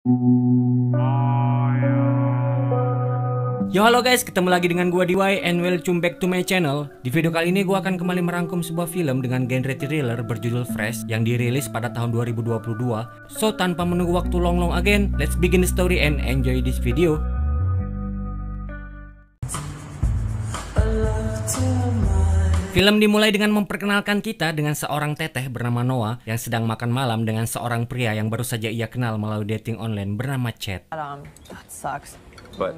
Yo halo guys, ketemu lagi dengan gua DY and welcome back to my channel. Di video kali ini gua akan kembali merangkum sebuah film dengan genre thriller berjudul Fresh yang dirilis pada tahun 2022. So tanpa menunggu waktu long again, let's begin the story and enjoy this video. Film dimulai dengan memperkenalkan kita dengan seorang teteh bernama Noah yang sedang makan malam dengan seorang pria yang baru saja ia kenal melalui dating online bernama Chad. That sucks. But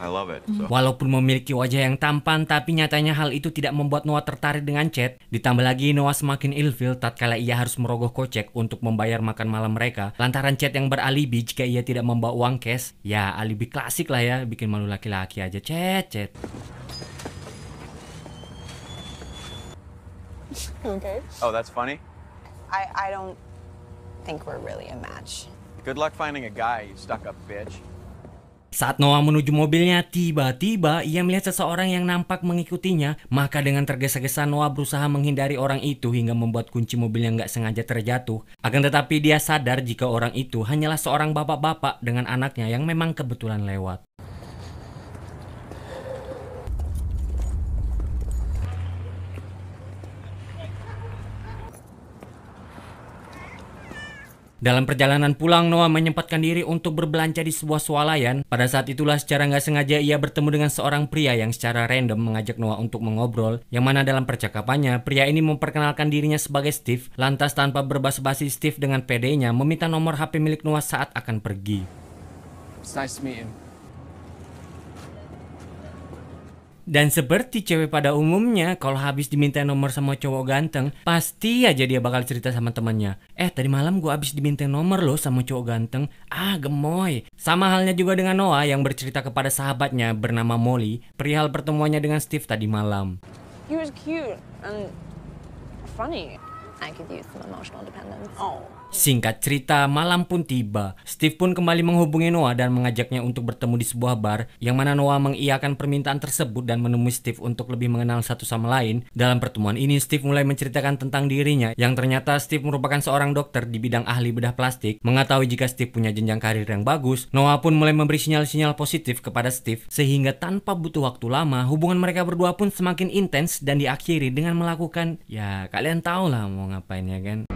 I love it. So. Walaupun memiliki wajah yang tampan, tapi nyatanya hal itu tidak membuat Noah tertarik dengan Chad. Ditambah lagi Noah semakin ilfil tatkala ia harus merogoh kocek untuk membayar makan malam mereka lantaran Chad yang beralibi jika ia tidak membawa uang cash. Ya alibi klasik lah ya, bikin malu laki-laki aja. Chad. Okay. Oh, that's funny. I don't think we're really a match. Good luck finding a guy, you stuck-up bitch. Saat Noah menuju mobilnya, tiba-tiba ia melihat seseorang yang nampak mengikutinya. Maka dengan tergesa-gesa Noah berusaha menghindari orang itu hingga membuat kunci mobilnya nggak sengaja terjatuh. Akan tetapi dia sadar jika orang itu hanyalah seorang bapak-bapak dengan anaknya yang memang kebetulan lewat. Dalam perjalanan pulang, Noah menyempatkan diri untuk berbelanja di sebuah swalayan. Pada saat itulah secara nggak sengaja ia bertemu dengan seorang pria yang secara random mengajak Noah untuk mengobrol. Yang mana dalam percakapannya, pria ini memperkenalkan dirinya sebagai Steve. Lantas tanpa berbasa-basi, Steve dengan pedenya meminta nomor HP milik Noah saat akan pergi. It's nice to meet you. Dan seperti cewek pada umumnya, kalau habis diminta nomor sama cowok ganteng, pasti aja dia bakal cerita sama temannya. Tadi malam gua habis diminta nomor loh sama cowok ganteng. Gemoy. Sama halnya juga dengan Noah yang bercerita kepada sahabatnya bernama Molly perihal pertemuannya dengan Steve tadi malam. He was cute and funny. I could use some emotional dependence. Oh. Singkat cerita, malam pun tiba. Steve pun kembali menghubungi Noah dan mengajaknya untuk bertemu di sebuah bar, yang mana Noah mengiyakan permintaan tersebut dan menemui Steve untuk lebih mengenal satu sama lain. Dalam pertemuan ini, Steve mulai menceritakan tentang dirinya, yang ternyata Steve merupakan seorang dokter di bidang ahli bedah plastik. Mengetahui jika Steve punya jenjang karir yang bagus, Noah pun mulai memberi sinyal-sinyal positif kepada Steve, sehingga tanpa butuh waktu lama, hubungan mereka berdua pun semakin intens dan diakhiri dengan melakukan, ya kalian tahu lah mau ngapain ya kan.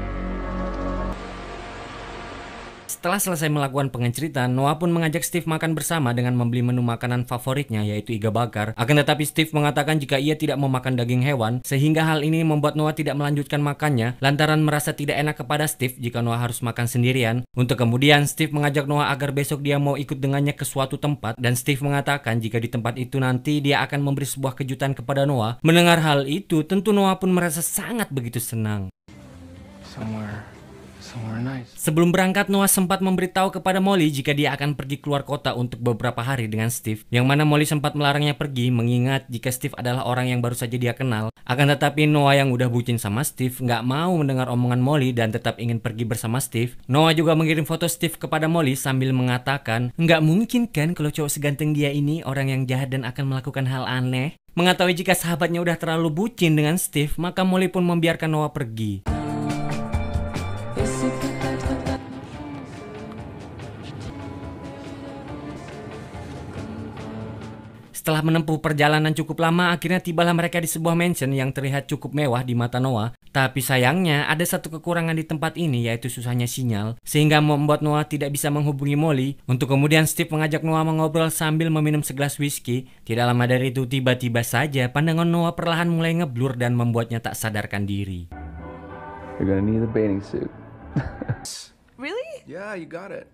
Setelah selesai melakukan pengenceritan, Noah pun mengajak Steve makan bersama dengan membeli menu makanan favoritnya yaitu iga bakar. Akan tetapi Steve mengatakan jika ia tidak memakan daging hewan, sehingga hal ini membuat Noah tidak melanjutkan makannya lantaran merasa tidak enak kepada Steve jika Noah harus makan sendirian. Untuk kemudian Steve mengajak Noah agar besok dia mau ikut dengannya ke suatu tempat, dan Steve mengatakan jika di tempat itu nanti dia akan memberi sebuah kejutan kepada Noah. Mendengar hal itu, tentu Noah pun merasa sangat begitu senang. Somewhere nice. Sebelum berangkat, Noah sempat memberitahu kepada Molly jika dia akan pergi keluar kota untuk beberapa hari dengan Steve, yang mana Molly sempat melarangnya pergi mengingat jika Steve adalah orang yang baru saja dia kenal. Akan tetapi Noah yang udah bucin sama Steve nggak mau mendengar omongan Molly dan tetap ingin pergi bersama Steve. Noah juga mengirim foto Steve kepada Molly sambil mengatakan, nggak mungkin kan kalau cowok seganteng dia ini orang yang jahat dan akan melakukan hal aneh. Mengetahui jika sahabatnya udah terlalu bucin dengan Steve, maka Molly pun membiarkan Noah pergi. Setelah menempuh perjalanan cukup lama, akhirnya tibalah mereka di sebuah mansion yang terlihat cukup mewah di mata Noah. Tapi sayangnya ada satu kekurangan di tempat ini, yaitu susahnya sinyal, sehingga membuat Noah tidak bisa menghubungi Molly. Untuk kemudian Steve mengajak Noah mengobrol sambil meminum segelas whisky. Tidak lama dari itu tiba-tiba saja pandangan Noah perlahan mulai ngeblur dan membuatnya tak sadarkan diri. You're gonna need a bathing suit. Really? Yeah, you got it.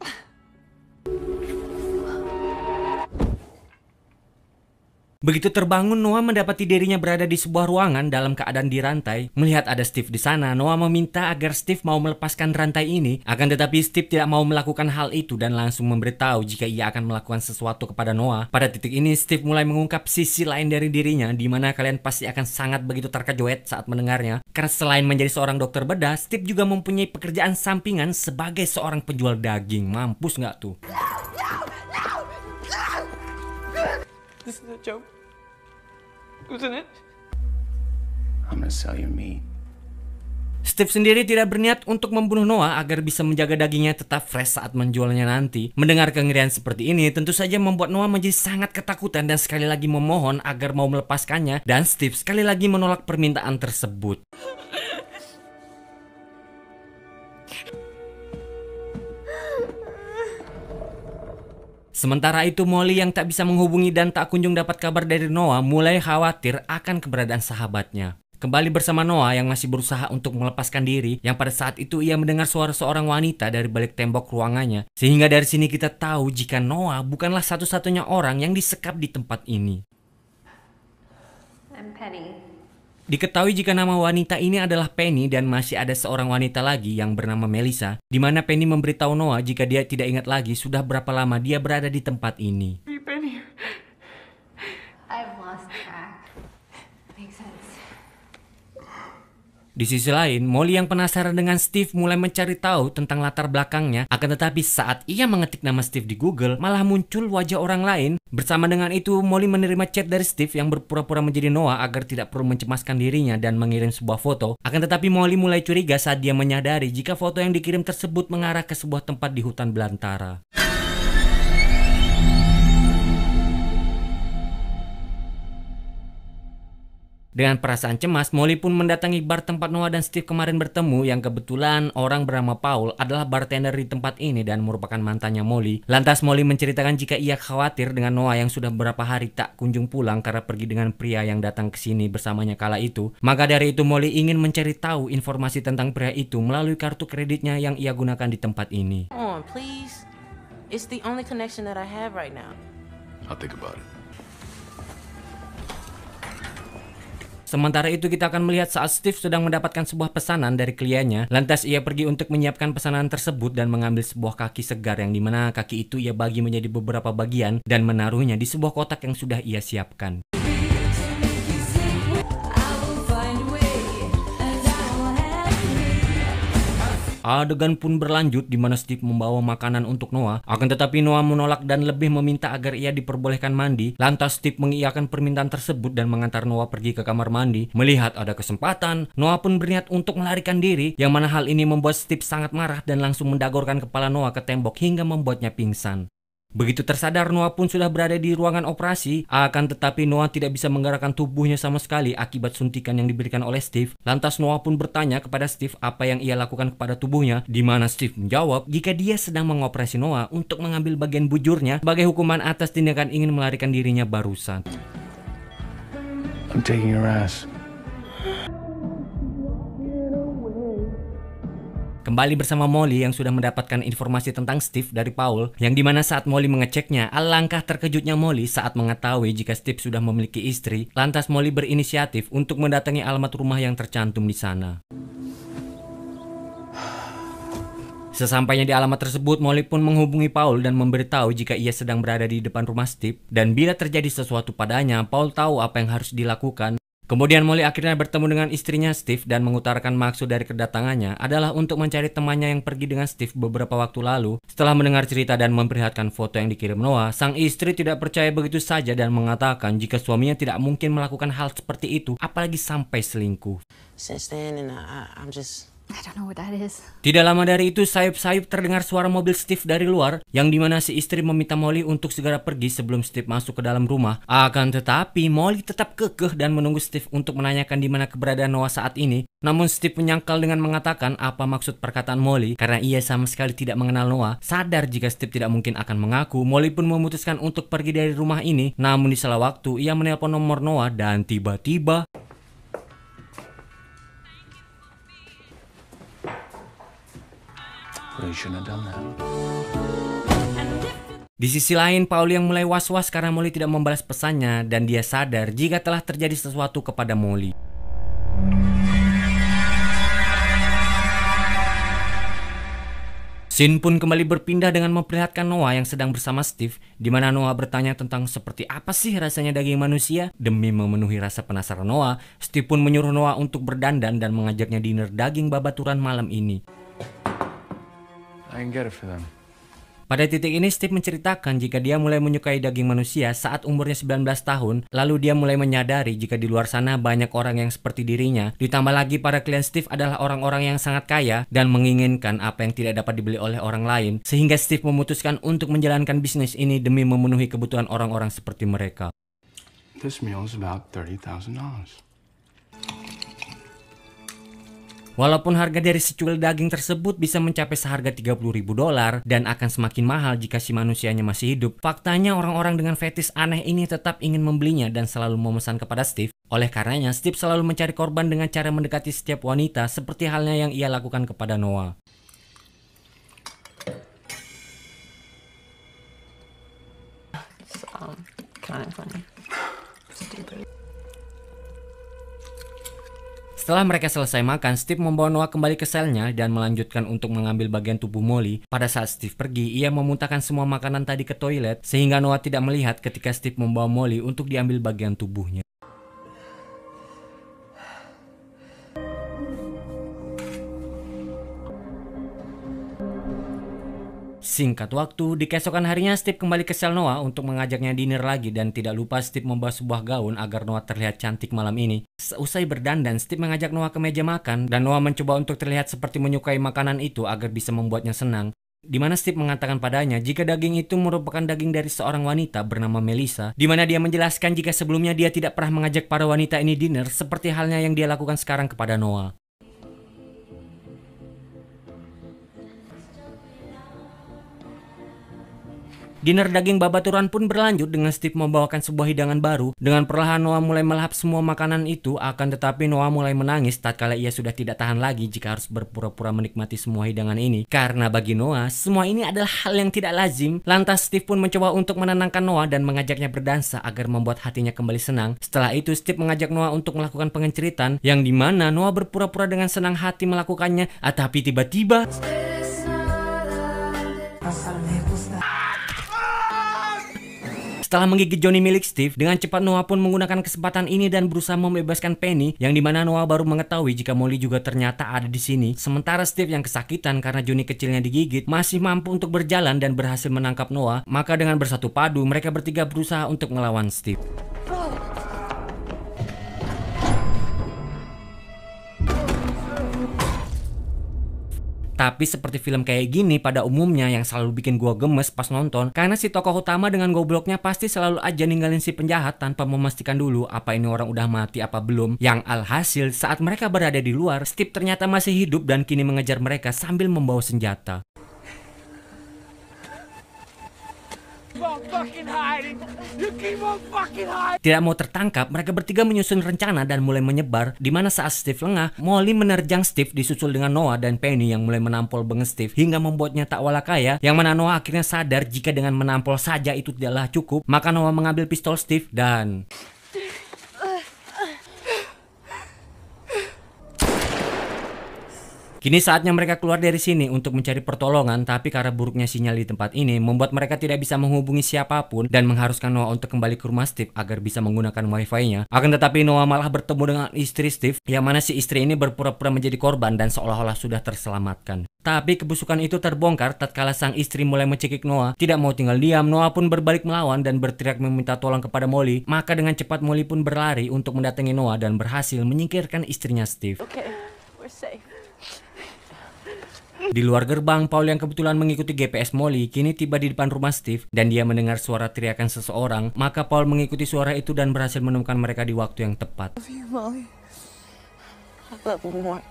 Begitu terbangun, Noah mendapati dirinya berada di sebuah ruangan dalam keadaan dirantai. Melihat ada Steve di sana, Noah meminta agar Steve mau melepaskan rantai ini. Akan tetapi Steve tidak mau melakukan hal itu dan langsung memberitahu jika ia akan melakukan sesuatu kepada Noah. Pada titik ini, Steve mulai mengungkap sisi lain dari dirinya, di mana kalian pasti akan sangat begitu terkejut saat mendengarnya. Karena selain menjadi seorang dokter bedah, Steve juga mempunyai pekerjaan sampingan sebagai seorang penjual daging. Mampus nggak tuh? This is a joke, isn't it? I'm gonna sell you meat. Steve sendiri tidak berniat untuk membunuh Noah agar bisa menjaga dagingnya tetap fresh saat menjualnya nanti. Mendengar kengerian seperti ini tentu saja membuat Noah menjadi sangat ketakutan dan sekali lagi memohon agar mau melepaskannya, dan Steve sekali lagi menolak permintaan tersebut. Sementara itu Molly yang tak bisa menghubungi dan tak kunjung dapat kabar dari Noah mulai khawatir akan keberadaan sahabatnya. Kembali bersama Noah yang masih berusaha untuk melepaskan diri, yang pada saat itu ia mendengar suara seorang wanita dari balik tembok ruangannya. Sehingga dari sini kita tahu jika Noah bukanlah satu-satunya orang yang disekap di tempat ini. I'm Penny. Diketahui jika nama wanita ini adalah Penny dan masih ada seorang wanita lagi yang bernama Melissa, di mana Penny memberitahu Noah jika dia tidak ingat lagi sudah berapa lama dia berada di tempat ini. I've lost track. Makes sense. Di sisi lain, Molly yang penasaran dengan Steve mulai mencari tahu tentang latar belakangnya, akan tetapi saat ia mengetik nama Steve di Google, malah muncul wajah orang lain. Bersama dengan itu, Molly menerima chat dari Steve yang berpura-pura menjadi Noah agar tidak perlu mencemaskan dirinya dan mengirim sebuah foto. Akan tetapi Molly mulai curiga saat dia menyadari jika foto yang dikirim tersebut mengarah ke sebuah tempat di hutan belantara. Dengan perasaan cemas, Molly pun mendatangi bar tempat Noah dan Steve kemarin bertemu, yang kebetulan orang bernama Paul adalah bartender di tempat ini dan merupakan mantannya Molly. Lantas Molly menceritakan jika ia khawatir dengan Noah yang sudah beberapa hari tak kunjung pulang karena pergi dengan pria yang datang ke sini bersamanya kala itu. Maka dari itu Molly ingin mencari tahu informasi tentang pria itu melalui kartu kreditnya yang ia gunakan di tempat ini. Come on, please. It's the only connection that I have right now. I'll think about it. Sementara itu kita akan melihat saat Steve sedang mendapatkan sebuah pesanan dari kliennya. Lantas ia pergi untuk menyiapkan pesanan tersebut dan mengambil sebuah kaki segar yang dimana kaki itu ia bagi menjadi beberapa bagian dan menaruhnya di sebuah kotak yang sudah ia siapkan. Adegan pun berlanjut di mana Steve membawa makanan untuk Noah. Akan tetapi Noah menolak dan lebih meminta agar ia diperbolehkan mandi. Lantas Steve mengiyakan permintaan tersebut dan mengantar Noah pergi ke kamar mandi. Melihat ada kesempatan, Noah pun berniat untuk melarikan diri, yang mana hal ini membuat Steve sangat marah dan langsung mendagorkan kepala Noah ke tembok hingga membuatnya pingsan. Begitu tersadar, Noah pun sudah berada di ruangan operasi. Akan tetapi Noah tidak bisa menggerakkan tubuhnya sama sekali akibat suntikan yang diberikan oleh Steve. Lantas Noah pun bertanya kepada Steve apa yang ia lakukan kepada tubuhnya, di mana Steve menjawab jika dia sedang mengoperasi Noah untuk mengambil bagian bujurnya sebagai hukuman atas tindakan ingin melarikan dirinya barusan. I'm taking your ass. Kembali bersama Molly yang sudah mendapatkan informasi tentang Steve dari Paul, yang dimana saat Molly mengeceknya, alangkah terkejutnya Molly saat mengetahui jika Steve sudah memiliki istri. Lantas Molly berinisiatif untuk mendatangi alamat rumah yang tercantum di sana. Sesampainya di alamat tersebut, Molly pun menghubungi Paul dan memberitahu jika ia sedang berada di depan rumah Steve, dan bila terjadi sesuatu padanya, Paul tahu apa yang harus dilakukan. Kemudian Molly akhirnya bertemu dengan istrinya Steve dan mengutarakan maksud dari kedatangannya adalah untuk mencari temannya yang pergi dengan Steve beberapa waktu lalu. Setelah mendengar cerita dan memperlihatkan foto yang dikirim Noah, sang istri tidak percaya begitu saja dan mengatakan jika suaminya tidak mungkin melakukan hal seperti itu, apalagi sampai selingkuh. Since then, and I'm just... I don't know what that is. Tidak lama dari itu, sayup-sayup terdengar suara mobil Steve dari luar, yang dimana si istri meminta Molly untuk segera pergi sebelum Steve masuk ke dalam rumah. Akan tetapi, Molly tetap kekeh dan menunggu Steve untuk menanyakan di mana keberadaan Noah saat ini. Namun Steve menyangkal dengan mengatakan apa maksud perkataan Molly, karena ia sama sekali tidak mengenal Noah. Sadar jika Steve tidak mungkin akan mengaku, Molly pun memutuskan untuk pergi dari rumah ini. Namun di salah waktu, ia menelpon nomor Noah dan tiba-tiba... You shouldn't have done that. Di sisi lain, Paul yang mulai was-was karena Molly tidak membalas pesannya dan dia sadar jika telah terjadi sesuatu kepada Molly. Scene pun kembali berpindah dengan memperlihatkan Noah yang sedang bersama Steve, di mana Noah bertanya tentang seperti apa sih rasanya daging manusia. Demi memenuhi rasa penasaran Noah, Steve pun menyuruh Noah untuk berdandan dan mengajaknya dinner daging babaturan malam ini. I can get it for them. Pada titik ini Steve menceritakan jika dia mulai menyukai daging manusia saat umurnya 19 tahun, lalu dia mulai menyadari jika di luar sana banyak orang yang seperti dirinya. Ditambah lagi para klien Steve adalah orang-orang yang sangat kaya dan menginginkan apa yang tidak dapat dibeli oleh orang lain, sehingga Steve memutuskan untuk menjalankan bisnis ini demi memenuhi kebutuhan orang-orang seperti mereka. This meal is about $30,000. Walaupun harga dari secuil daging tersebut bisa mencapai seharga $30.000 dan akan semakin mahal jika si manusianya masih hidup, faktanya orang-orang dengan fetis aneh ini tetap ingin membelinya dan selalu memesan kepada Steve. Oleh karenanya, Steve selalu mencari korban dengan cara mendekati setiap wanita seperti halnya yang ia lakukan kepada Noah. It's kind of funny. Stupid. Setelah mereka selesai makan, Steve membawa Noah kembali ke selnya dan melanjutkan untuk mengambil bagian tubuh Molly. Pada saat Steve pergi, ia memuntahkan semua makanan tadi ke toilet sehingga Noah tidak melihat ketika Steve membawa Molly untuk diambil bagian tubuhnya. Singkat waktu, di keesokan harinya Steve kembali ke sel Noah untuk mengajaknya dinner lagi dan tidak lupa Steve membawa sebuah gaun agar Noah terlihat cantik malam ini. Seusai berdandan, Steve mengajak Noah ke meja makan dan Noah mencoba untuk terlihat seperti menyukai makanan itu agar bisa membuatnya senang. Di mana Steve mengatakan padanya jika daging itu merupakan daging dari seorang wanita bernama Melissa, di mana dia menjelaskan jika sebelumnya dia tidak pernah mengajak para wanita ini dinner seperti halnya yang dia lakukan sekarang kepada Noah. Dinner daging babaturan pun berlanjut dengan Steve membawakan sebuah hidangan baru. Dengan perlahan Noah mulai melahap semua makanan itu, akan tetapi Noah mulai menangis tatkala ia sudah tidak tahan lagi jika harus berpura-pura menikmati semua hidangan ini. Karena bagi Noah, semua ini adalah hal yang tidak lazim. Lantas Steve pun mencoba untuk menenangkan Noah dan mengajaknya berdansa agar membuat hatinya kembali senang. Setelah itu Steve mengajak Noah untuk melakukan pengenceritan, yang dimana Noah berpura-pura dengan senang hati melakukannya, tapi tiba-tiba setelah menggigit Johnny milik Steve, dengan cepat Noah pun menggunakan kesempatan ini dan berusaha membebaskan Penny, yang dimana Noah baru mengetahui jika Molly juga ternyata ada di sini. Sementara Steve yang kesakitan karena Johnny kecilnya digigit masih mampu untuk berjalan dan berhasil menangkap Noah. Maka dengan bersatu padu mereka bertiga berusaha untuk melawan Steve. Tapi seperti film kayak gini pada umumnya yang selalu bikin gua gemes pas nonton, karena si tokoh utama dengan gobloknya pasti selalu aja ninggalin si penjahat tanpa memastikan dulu apa ini orang udah mati apa belum. Yang alhasil saat mereka berada di luar, Steve ternyata masih hidup dan kini mengejar mereka sambil membawa senjata. Tidak mau tertangkap, mereka bertiga menyusun rencana dan mulai menyebar, di mana saat Steve lengah, Molly menerjang Steve disusul dengan Noah dan Penny yang mulai menampol bengen Steve hingga membuatnya tak wala kaya, yang mana Noah akhirnya sadar jika dengan menampol saja itu tidaklah cukup. Maka Noah mengambil pistol Steve dan kini saatnya mereka keluar dari sini untuk mencari pertolongan, tapi karena buruknya sinyal di tempat ini membuat mereka tidak bisa menghubungi siapapun dan mengharuskan Noah untuk kembali ke rumah Steve agar bisa menggunakan wifi-nya. Akan tetapi Noah malah bertemu dengan istri Steve, yang mana si istri ini berpura-pura menjadi korban dan seolah-olah sudah terselamatkan. Tapi kebusukan itu terbongkar tatkala sang istri mulai mencekik Noah. Tidak mau tinggal diam, Noah pun berbalik melawan dan berteriak meminta tolong kepada Molly. Maka dengan cepat Molly pun berlari untuk mendatangi Noah dan berhasil menyingkirkan istrinya Steve. Okay, we're safe. Di luar gerbang, Paul yang kebetulan mengikuti GPS Molly kini tiba di depan rumah Steve dan dia mendengar suara teriakan seseorang. Maka Paul mengikuti suara itu dan berhasil menemukan mereka di waktu yang tepat. I love you, Molly. I love you more.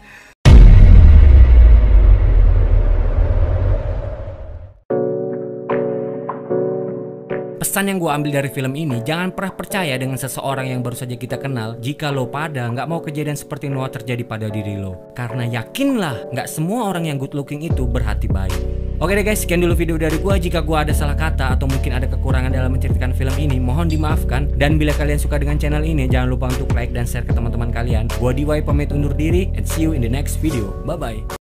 Pesan yang gue ambil dari film ini, jangan pernah percaya dengan seseorang yang baru saja kita kenal jika lo pada nggak mau kejadian seperti Noah terjadi pada diri lo. Karena yakinlah, nggak semua orang yang good looking itu berhati baik. Oke deh guys, sekian dulu video dari gue. Jika gue ada salah kata atau mungkin ada kekurangan dalam menceritakan film ini, mohon dimaafkan. Dan bila kalian suka dengan channel ini, jangan lupa untuk like dan share ke teman-teman kalian. Gue DY pamit undur diri, and see you in the next video. Bye-bye.